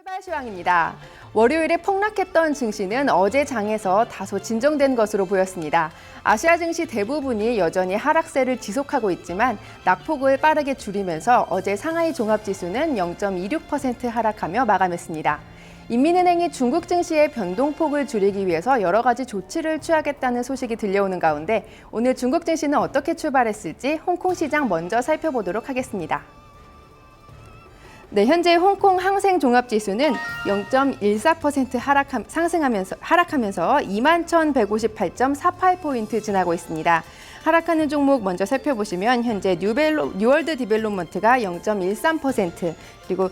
출발 시황입니다. 월요일에 폭락했던 증시는 어제 장에서 다소 진정된 것으로 보였습니다. 아시아 증시 대부분이 여전히 하락세를 지속하고 있지만 낙폭을 빠르게 줄이면서 어제 상하이 종합지수는 0.26% 하락하며 마감했습니다. 인민은행이 중국 증시의 변동폭을 줄이기 위해서 여러 가지 조치를 취하겠다는 소식이 들려오는 가운데 오늘 중국 증시는 어떻게 출발했을지 홍콩 시장 먼저 살펴보도록 하겠습니다. 네, 현재 홍콩 항생 종합지수는 0.14% 하락하면서 21,158.48포인트 지나고 있습니다. 하락하는 종목 먼저 살펴보시면 현재 뉴월드 디벨롭먼트가 0.13%, 그리고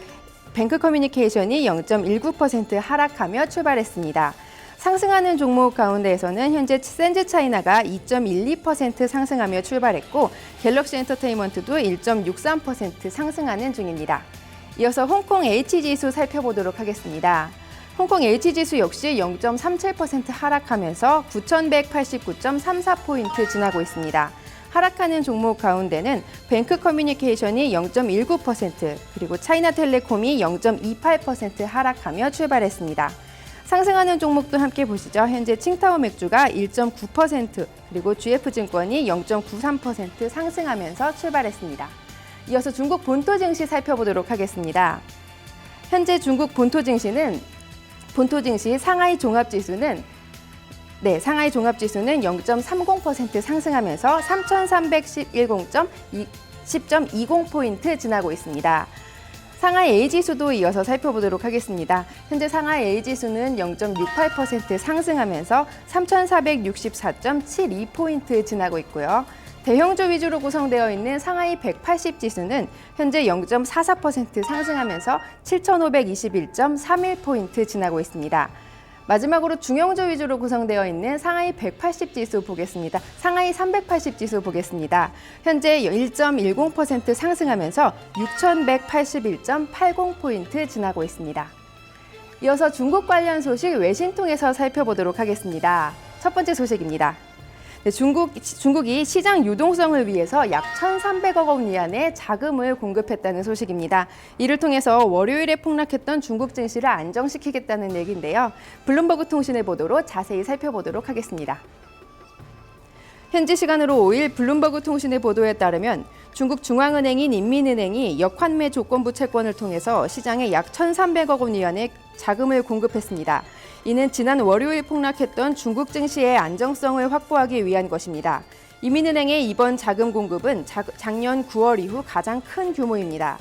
뱅크 커뮤니케이션이 0.19% 하락하며 출발했습니다. 상승하는 종목 가운데에서는 현재 센즈차이나가 2.12% 상승하며 출발했고 갤럭시 엔터테인먼트도 1.63% 상승하는 중입니다. 이어서 홍콩 H지수 살펴보도록 하겠습니다. 홍콩 H지수 역시 0.37% 하락하면서 9,189.34포인트 지나고 있습니다. 하락하는 종목 가운데는 뱅크 커뮤니케이션이 0.19%, 그리고 차이나텔레콤이 0.28% 하락하며 출발했습니다. 상승하는 종목도 함께 보시죠. 현재 칭타오 맥주가 1.9%, 그리고 GF증권이 0.93% 상승하면서 출발했습니다. 이어서 중국 본토 증시 살펴보도록 하겠습니다. 현재 중국 본토 증시 상하이 종합지수는 0.30% 상승하면서 3,310.20포인트 지나고 있습니다. 상하이 A지수도 이어서 살펴보도록 하겠습니다. 현재 상하이 A지수는 0.68% 상승하면서 3,464.72포인트 지나고 있고요. 대형주 위주로 구성되어 있는 상하이 180지수는 현재 0.44% 상승하면서 7,521.31포인트 지나고 있습니다. 마지막으로 중형주 위주로 구성되어 있는 상하이 180지수 보겠습니다. 상하이 380지수 보겠습니다. 현재 1.10% 상승하면서 6,181.80포인트 지나고 있습니다. 이어서 중국 관련 소식 외신 통해서 살펴보도록 하겠습니다. 첫 번째 소식입니다. 중국이 시장 유동성을 위해서 약 1,300억 원 이안의 자금을 공급했다는 소식입니다. 이를 통해서 월요일에 폭락했던 중국 증시를 안정시키겠다는 얘기인데요. 블룸버그 통신의 보도로 자세히 살펴보도록 하겠습니다. 현지 시간으로 5일 블룸버그 통신의 보도에 따르면 중국 중앙은행인 인민은행이 역환매 조건부 채권을 통해서 시장에 약 1,300억 원 이안의 자금을 공급했습니다. 이는 지난 월요일 폭락했던 중국 증시의 안정성을 확보하기 위한 것입니다. 인민은행의 이번 자금 공급은 작년 9월 이후 가장 큰 규모입니다.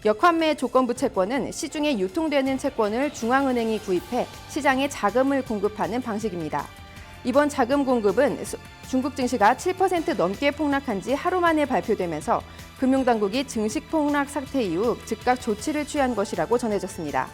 역환매 조건부 채권은 시중에 유통되는 채권을 중앙은행이 구입해 시장에 자금을 공급하는 방식입니다. 이번 자금 공급은 중국 증시가 7% 넘게 폭락한 지 하루 만에 발표되면서 금융당국이 증시 폭락 사태 이후 즉각 조치를 취한 것이라고 전해졌습니다.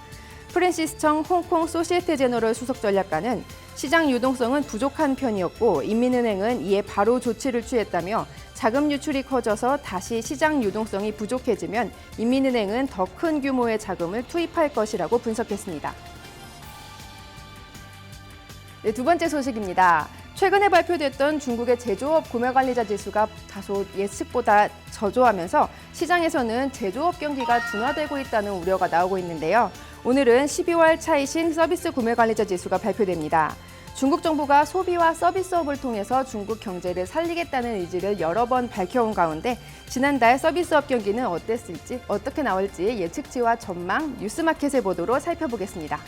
프랜시스 청 홍콩 소시에테 제너럴 수석 전략가는 시장 유동성은 부족한 편이었고 인민은행은 이에 바로 조치를 취했다며 자금 유출이 커져서 다시 시장 유동성이 부족해지면 인민은행은 더 큰 규모의 자금을 투입할 것이라고 분석했습니다. 네, 두 번째 소식입니다. 최근에 발표됐던 중국의 제조업 구매관리자 지수가 다소 예측보다 저조하면서 시장에서는 제조업 경기가 둔화되고 있다는 우려가 나오고 있는데요. 오늘은 12월 차이신 서비스 구매관리자 지수가 발표됩니다. 중국 정부가 소비와 서비스업을 통해서 중국 경제를 살리겠다는 의지를 여러 번 밝혀온 가운데 지난달 서비스업 경기는 어떻게 나올지 예측치와 전망, 뉴스마켓의 보도로 살펴보겠습니다.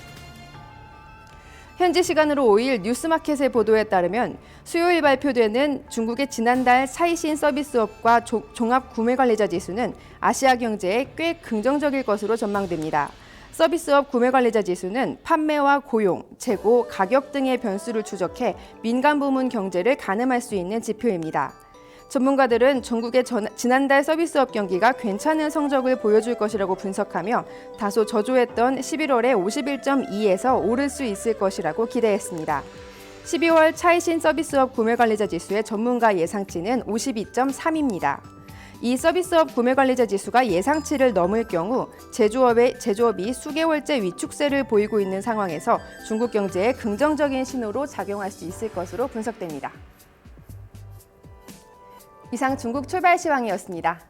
현지 시간으로 5일 뉴스마켓의 보도에 따르면 수요일 발표되는 중국의 지난달 차이신 서비스업과 종합 구매관리자 지수는 아시아 경제에 꽤 긍정적일 것으로 전망됩니다. 서비스업 구매관리자 지수는 판매와 고용, 재고, 가격 등의 변수를 추적해 민간 부문 경제를 가늠할 수 있는 지표입니다. 전문가들은 중국의 지난달 서비스업 경기가 괜찮은 성적을 보여줄 것이라고 분석하며 다소 저조했던 11월에 51.2에서 오를 수 있을 것이라고 기대했습니다. 12월 차이신 서비스업 구매관리자 지수의 전문가 예상치는 52.3입니다. 이 서비스업 구매관리자 지수가 예상치를 넘을 경우 제조업이 수개월째 위축세를 보이고 있는 상황에서 중국 경제에 긍정적인 신호로 작용할 수 있을 것으로 분석됩니다. 이상 중국 출발 시황이었습니다.